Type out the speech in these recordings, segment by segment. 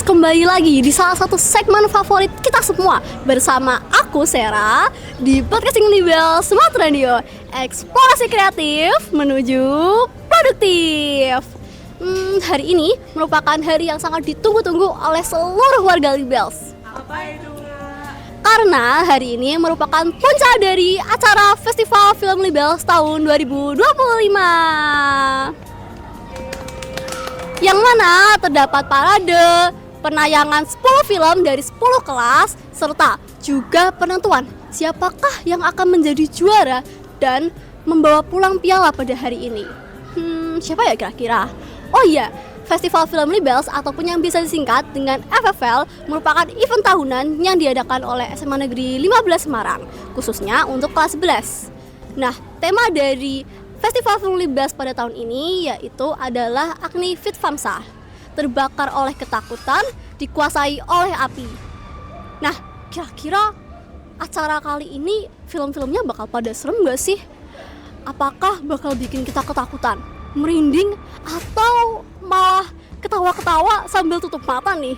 kembali lagi di salah satu segmen favorit kita semua bersama aku Sera di Podcasting Libel Smart Radio. Eksplorasi kreatif menuju produktif. Hari ini merupakan hari yang sangat ditunggu-tunggu oleh seluruh warga Libels. Apa itu, Kak? Karena hari ini merupakan puncak dari acara Festival Film Libels tahun 2025. Yang mana terdapat parade, penayangan 10 film dari 10 kelas, serta juga penentuan siapakah yang akan menjadi juara dan membawa pulang piala pada hari ini. Siapa ya kira-kira? Oh iya, Festival Film Libels ataupun yang bisa disingkat dengan FFL merupakan event tahunan yang diadakan oleh SMA Negeri 15 Semarang, khususnya untuk kelas 11. Nah, tema dari Festival Film Libels pada tahun ini yaitu adalah Agni Fit Famsa, terbakar oleh ketakutan, dikuasai oleh api. Nah, kira-kira acara kali ini film-filmnya bakal pada serem gak sih? Apakah bakal bikin kita ketakutan, merinding, atau malah ketawa-ketawa sambil tutup mata nih?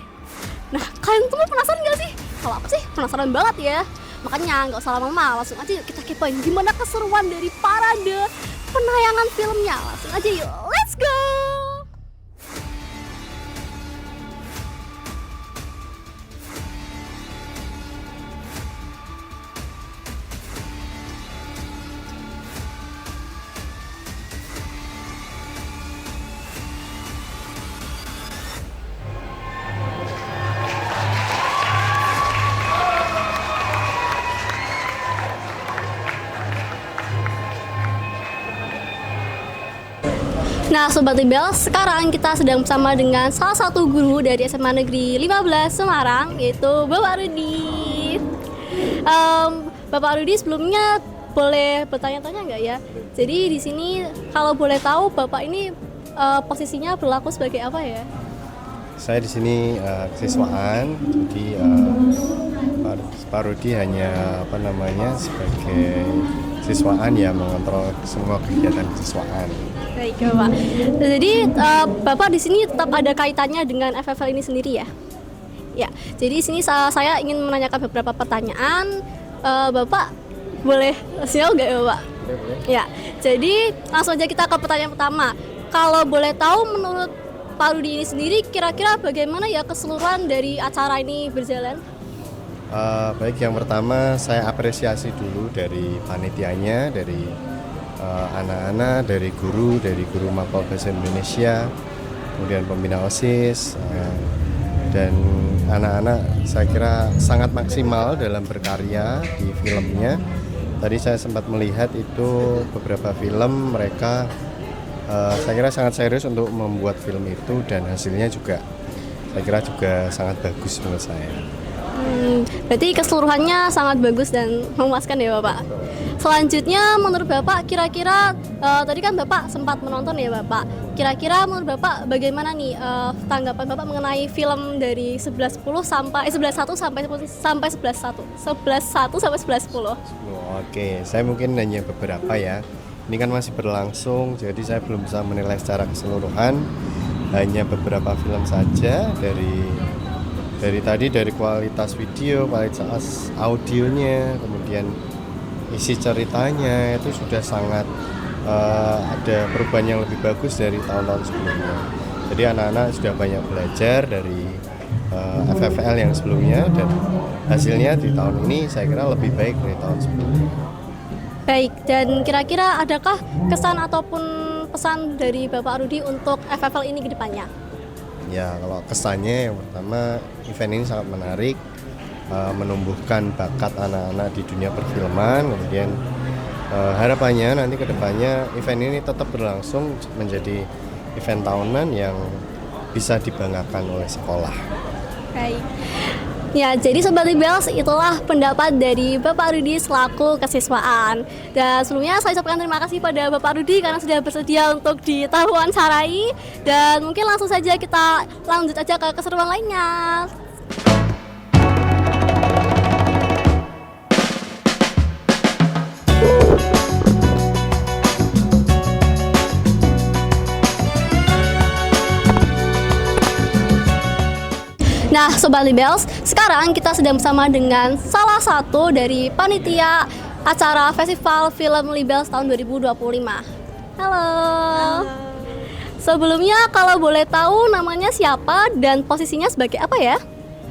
Nah, kalian tuh penasaran gak sih? Kalau aku sih penasaran banget ya. Makanya gak usah lama-lama, langsung aja yuk kita kepoin gimana keseruan dari parade penayangan filmnya. Langsung aja yuk, let's go! Nah Sobat Libels, sekarang kita sedang bersama dengan salah satu guru dari SMA Negeri 15 Semarang, yaitu Bapak Rudi. Bapak Rudi, sebelumnya boleh bertanya-tanya nggak ya? Jadi di sini kalau boleh tahu Bapak ini posisinya berlaku sebagai apa ya? Saya di sini kesiswaan, jadi Pak Rudi hanya sebagai siswaan ya, mengontrol semua kegiatan kesiswaan. Baik Bapak. Jadi Bapak di sini tetap ada kaitannya dengan FFL ini sendiri ya? Ya. Jadi di sini saya ingin menanyakan beberapa pertanyaan. Bapak boleh siap nggak ya Bapak? Boleh. Ya. Jadi langsung aja kita ke pertanyaan pertama. Kalau boleh tahu menurut Pak Rudi ini sendiri kira-kira bagaimana ya keseluruhan dari acara ini berjalan? Baik, yang pertama saya apresiasi dulu dari panitianya, dari anak-anak, dari guru Mapol Bahasa Indonesia, kemudian pembina OSIS, dan anak-anak saya kira sangat maksimal dalam berkarya di filmnya. Tadi saya sempat melihat itu beberapa film mereka saya kira sangat serius untuk membuat film itu, dan hasilnya juga saya kira juga sangat bagus menurut saya. Berarti keseluruhannya sangat bagus dan memuaskan ya Bapak. Selanjutnya menurut Bapak kira-kira tadi kan Bapak sempat menonton ya Bapak. Kira-kira menurut Bapak bagaimana nih tanggapan Bapak mengenai film dari 11.1 sampai 11.10? Oke, saya mungkin nanya beberapa ya. Ini kan masih berlangsung, jadi saya belum bisa menilai secara keseluruhan. Hanya beberapa film saja dari kualitas video, kualitas audionya, kemudian isi ceritanya itu sudah sangat ada perubahan yang lebih bagus dari tahun-tahun sebelumnya. Jadi anak-anak sudah banyak belajar dari FFL yang sebelumnya, dan hasilnya di tahun ini saya kira lebih baik dari tahun sebelumnya. Baik, dan kira-kira adakah kesan ataupun pesan dari Bapak Rudi untuk FFL ini ke depannya? Ya, kalau kesannya yang pertama, event ini sangat menarik, menumbuhkan bakat anak-anak di dunia perfilman. Kemudian harapannya nanti ke depannya event ini tetap berlangsung menjadi event tahunan yang bisa dibanggakan oleh sekolah. Baik. Ya, jadi Sobat Libels, itulah pendapat dari Bapak Rudi selaku kesiswaan. Dan sebelumnya saya ucapkan terima kasih pada Bapak Rudi karena sudah bersedia untuk diwawancara. Dan mungkin langsung saja kita lanjut aja ke keseruan lainnya. Nah, Sobat Libels, sekarang kita sedang bersama dengan salah satu dari panitia acara Festival Film Libels tahun 2025. Halo. Sebelumnya kalau boleh tahu namanya siapa dan posisinya sebagai apa ya?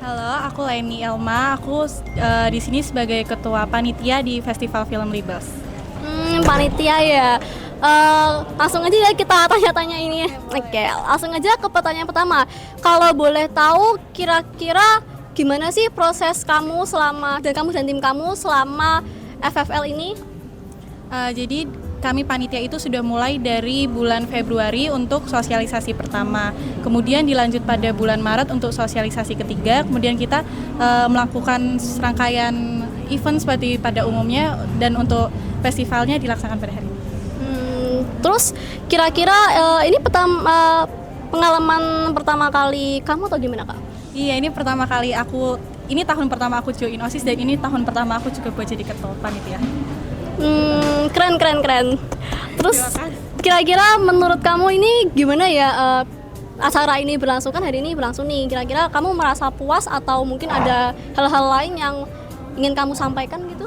Halo, aku Leni Elma. Aku di sini sebagai ketua panitia di Festival Film Libels. Panitia ya. Langsung aja ya kita tanya-tanya ini. Oke, langsung aja ke pertanyaan pertama. Kalau boleh tahu kira-kira gimana sih proses kamu selama dan tim kamu selama FFL ini? Jadi kami panitia itu sudah mulai dari bulan Februari untuk sosialisasi pertama. Kemudian dilanjut pada bulan Maret untuk sosialisasi ketiga. Kemudian kita melakukan serangkaian event seperti pada umumnya dan untuk festivalnya dilaksanakan pada hari ini. Terus kira-kira ini pengalaman pertama kali kamu atau gimana, Kak? Iya, ini tahun pertama aku join OSIS dan ini tahun pertama aku juga buat jadi ketua panitia. Keren. Terus kira-kira menurut kamu ini gimana ya acara ini berlangsung, kan hari ini berlangsung nih. Kira-kira kamu merasa puas atau mungkin ada hal-hal lain yang ingin kamu sampaikan gitu?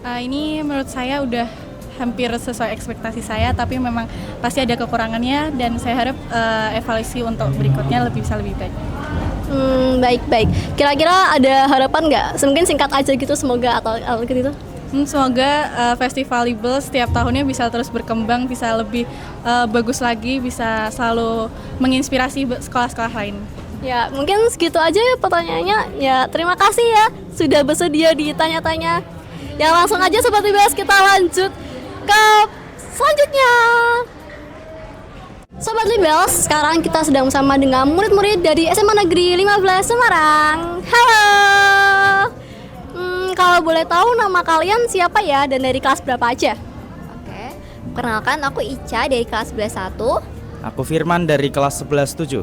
Ini menurut saya udah hampir sesuai ekspektasi saya, tapi memang pasti ada kekurangannya dan saya harap evaluasi untuk berikutnya bisa lebih baik. Baik. Kira-kira ada harapan nggak? Mungkin singkat aja gitu, semoga atau gitu. Semoga Festival Libels setiap tahunnya bisa terus berkembang, bisa lebih bagus lagi, bisa selalu menginspirasi sekolah-sekolah lain. Ya, mungkin segitu aja ya pertanyaannya. Ya, terima kasih ya sudah bersedia ditanya-tanya. Ya, langsung aja Sobat Libels, kita lanjut ke selanjutnya. Sobat Libels, sekarang kita sedang bersama dengan murid-murid dari SMA Negeri 15 Semarang. Halo. Kalau boleh tahu nama kalian siapa ya dan dari kelas berapa aja? Oke, perkenalkan aku Ica dari kelas 11-1. Aku Firman dari kelas 11-7.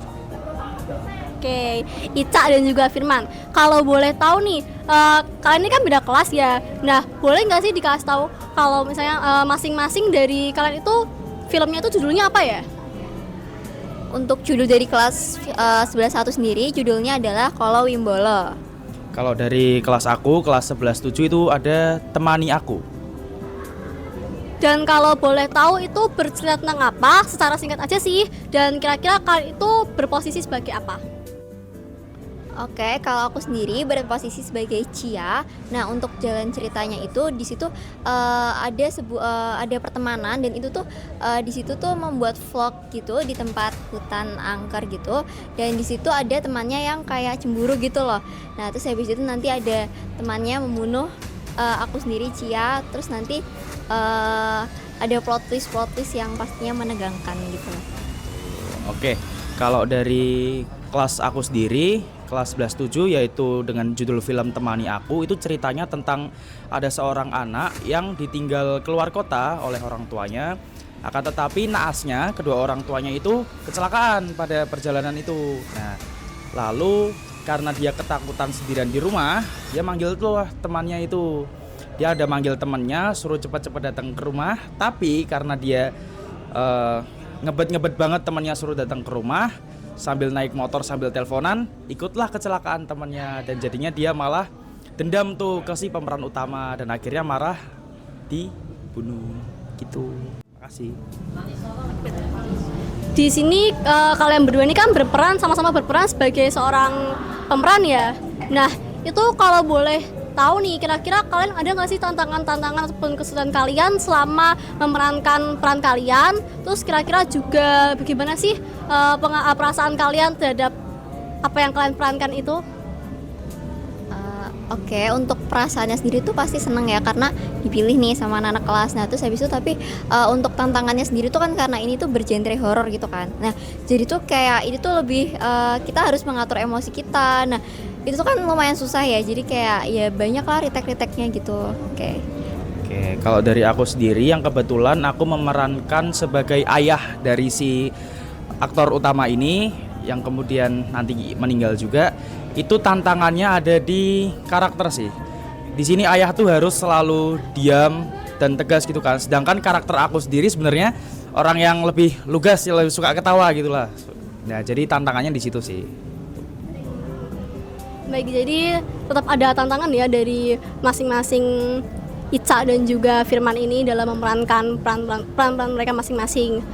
Oke, Ica dan juga Firman. Kalau boleh tahu nih, kalian ini kan beda kelas ya. Nah, boleh nggak sih dikasih tahu kalau misalnya masing-masing dari kalian itu filmnya itu judulnya apa ya? Untuk judul dari kelas 11-1 sendiri, judulnya adalah Kolo Wimbolo. Kalau dari kelas aku, kelas 11-7 itu ada Temani Aku. Dan kalau boleh tahu itu bercerita tentang apa? Secara singkat aja sih. Dan kira-kira kalian itu berposisi sebagai apa? Oke, kalau aku sendiri berposisi sebagai Cia. Nah, untuk jalan ceritanya itu di situ ada pertemanan dan itu tuh di situ tuh membuat vlog gitu di tempat hutan angker gitu. Dan di situ ada temannya yang kayak cemburu gitu loh. Nah, terus habis itu nanti ada temannya membunuh aku sendiri Cia. Terus nanti ada plot twist yang pastinya menegangkan gitu loh. Oke, kalau dari kelas aku sendiri, kelas 11-7, yaitu dengan judul film Temani Aku, itu ceritanya tentang ada seorang anak yang ditinggal keluar kota oleh orang tuanya. Akan tetapi naasnya kedua orang tuanya itu kecelakaan pada perjalanan itu. Nah, lalu karena dia ketakutan sendirian di rumah, dia manggil tuh temannya itu. Dia ada manggil temannya suruh cepat-cepat datang ke rumah, tapi karena dia ngebet banget temannya suruh datang ke rumah, sambil naik motor sambil teleponan, ikutlah kecelakaan temannya dan jadinya dia malah dendam tuh ke si pemeran utama dan akhirnya marah dibunuh gitu. Makasih. Di sini kalian berdua ini kan sama-sama berperan sebagai seorang pemeran ya. Nah, itu kalau boleh tahu nih, kira-kira kalian ada nggak sih tantangan ataupun kesulitan kalian selama memerankan peran kalian? Terus kira-kira juga bagaimana sih perasaan kalian terhadap apa yang kalian perankan itu? Oke, untuk perasaannya sendiri tuh pasti seneng ya karena dipilih nih sama anak-anak kelas. Nah, terus habis itu tapi untuk tantangannya sendiri tuh kan karena ini tuh bergenre horor gitu kan. Nah, jadi tuh kayak ini tuh lebih kita harus mengatur emosi kita. Nah, itu tuh kan lumayan susah ya. Jadi kayak ya banyak lah retake-retake-nya gitu. Oke, kalau dari aku sendiri yang kebetulan aku memerankan sebagai ayah dari si aktor utama ini yang kemudian nanti meninggal juga. Itu tantangannya ada di karakter sih. Di sini ayah tuh harus selalu diam dan tegas gitu kan. Sedangkan karakter aku sendiri sebenarnya orang yang lebih lugas, yang lebih suka ketawa gitulah. Nah, jadi tantangannya di situ sih. Baik, jadi tetap ada tantangan ya dari masing-masing Ica dan juga Firman ini dalam memerankan peran-peran mereka masing-masing.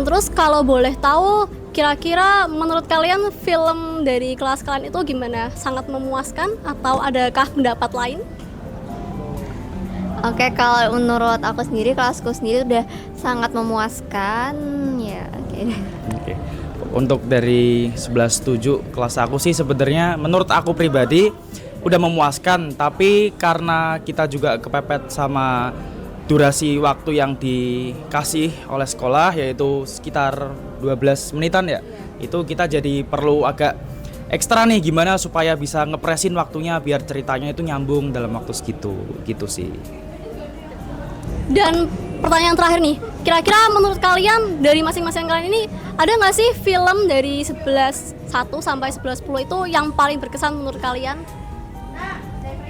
Terus kalau boleh tahu, kira-kira menurut kalian film dari kelas kalian itu gimana? Sangat memuaskan atau adakah pendapat lain? Oke, kalau menurut aku sendiri, kelasku sendiri udah sangat memuaskan ya. Oke. Untuk dari 11.7 kelas aku sih sebenarnya menurut aku pribadi udah memuaskan, tapi karena kita juga kepepet sama durasi waktu yang dikasih oleh sekolah yaitu sekitar 12 menitan ya. Itu kita jadi perlu agak ekstra nih gimana supaya bisa ngepresin waktunya biar ceritanya itu nyambung dalam waktu segitu. Gitu sih. Dan pertanyaan terakhir nih, kira-kira menurut kalian dari masing-masing kalian ini ada nggak sih film dari 11.1 sampai 11.10 itu yang paling berkesan menurut kalian?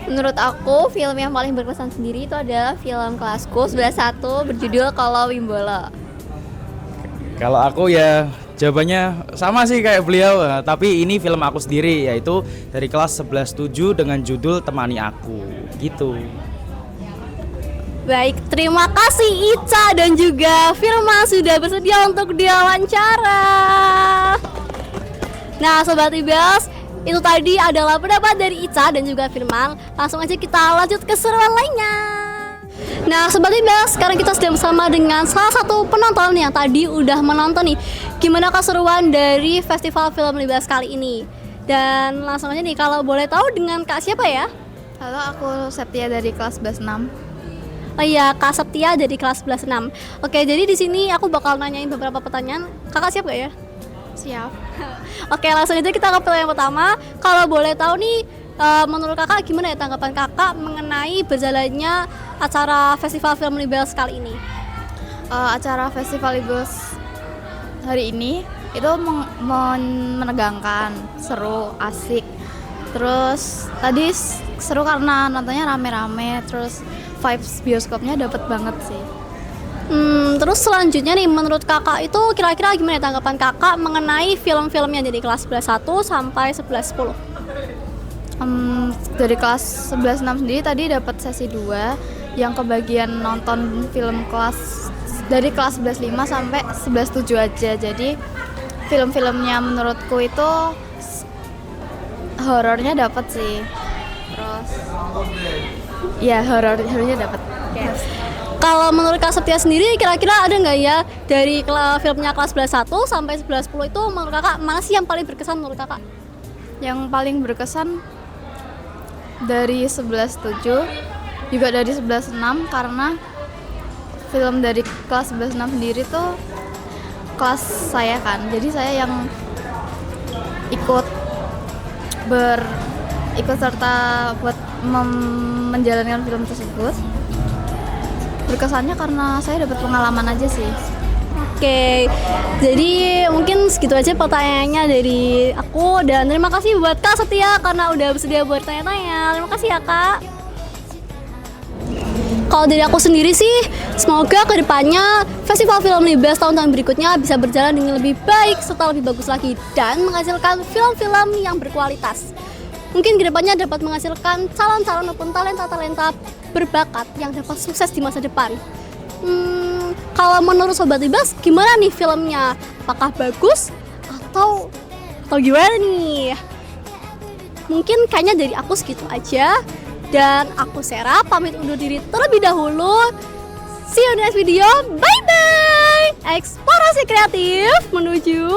Menurut aku, film yang paling berkesan sendiri itu adalah film kelasku 11.1 berjudul Kalau Wimbolo. Kalau aku ya jawabannya sama sih kayak beliau, tapi ini film aku sendiri yaitu dari kelas 11.7 dengan judul Temani Aku. Gitu. Baik, terima kasih Ica dan juga Firman sudah bersedia untuk diwawancara. Nah, Sobat IBAS, itu tadi adalah pendapat dari Ica dan juga Firman. Langsung aja kita lanjut ke keseruan lainnya. Nah, Sobat IBAS, sekarang kita sedang bersama dengan salah satu penonton yang tadi udah menonton nih gimana keseruan dari Festival Film IBAS kali ini. Dan langsung aja nih, kalau boleh tahu dengan Kak siapa ya? Halo, aku Septia dari kelas 11.6. Oh iya, Kak Septia dari kelas 11.6. Oke, jadi di sini aku bakal nanyain beberapa pertanyaan. Kakak siap gak ya? Siap. Oke, langsung aja kita ke pertanyaan pertama. Kalau boleh tahu nih, menurut kakak gimana ya tanggapan kakak mengenai berjalannya acara Festival Film IBAS kali ini? Acara Festival IBAS hari ini itu menegangkan, seru, asik. Terus tadi seru karena nontonnya rame-rame, terus vibes bioskopnya dapet banget sih. Terus selanjutnya nih, menurut kakak itu kira-kira gimana ya tanggapan kakak mengenai film-filmnya dari kelas 11.1 sampai 11.10? Dari kelas 11.6 sendiri tadi dapat sesi 2 yang kebagian nonton film kelas dari kelas 11.5 sampai 11.7 aja. Jadi film-filmnya menurutku itu horornya dapat sih. Terus ya horornya dapat. Kalau menurut Kak Septia sendiri, kira-kira ada nggak ya dari filmnya kelas 11.1 sampai 11.10 itu menurut kakak mana sih yang paling berkesan menurut kakak? Yang paling berkesan dari 11.7 juga dari 11.6 karena film dari kelas 11.6 sendiri tuh kelas saya kan, jadi saya yang ikut serta buat menjalankan film tersebut. Berkesannya karena saya dapat pengalaman aja sih. Oke, jadi mungkin segitu aja pertanyaannya dari aku, dan terima kasih buat Kak Setia karena udah bersedia buat tanya-tanya. Terima kasih ya Kak. Kalau dari aku sendiri sih, semoga kedepannya Festival Film IBAS tahun-tahun berikutnya bisa berjalan dengan lebih baik serta lebih bagus lagi dan menghasilkan film-film yang berkualitas. Mungkin kedepannya dapat menghasilkan calon-calon maupun talenta-talenta berbakat yang dapat sukses di masa depan. Kalau menurut Sobat IBAS, gimana nih filmnya? Apakah bagus atau gimana nih? Mungkin kayaknya dari aku segitu aja. Dan aku Sera pamit undur diri terlebih dahulu. See you in the next video. Bye bye. Eksplorasi kreatif menuju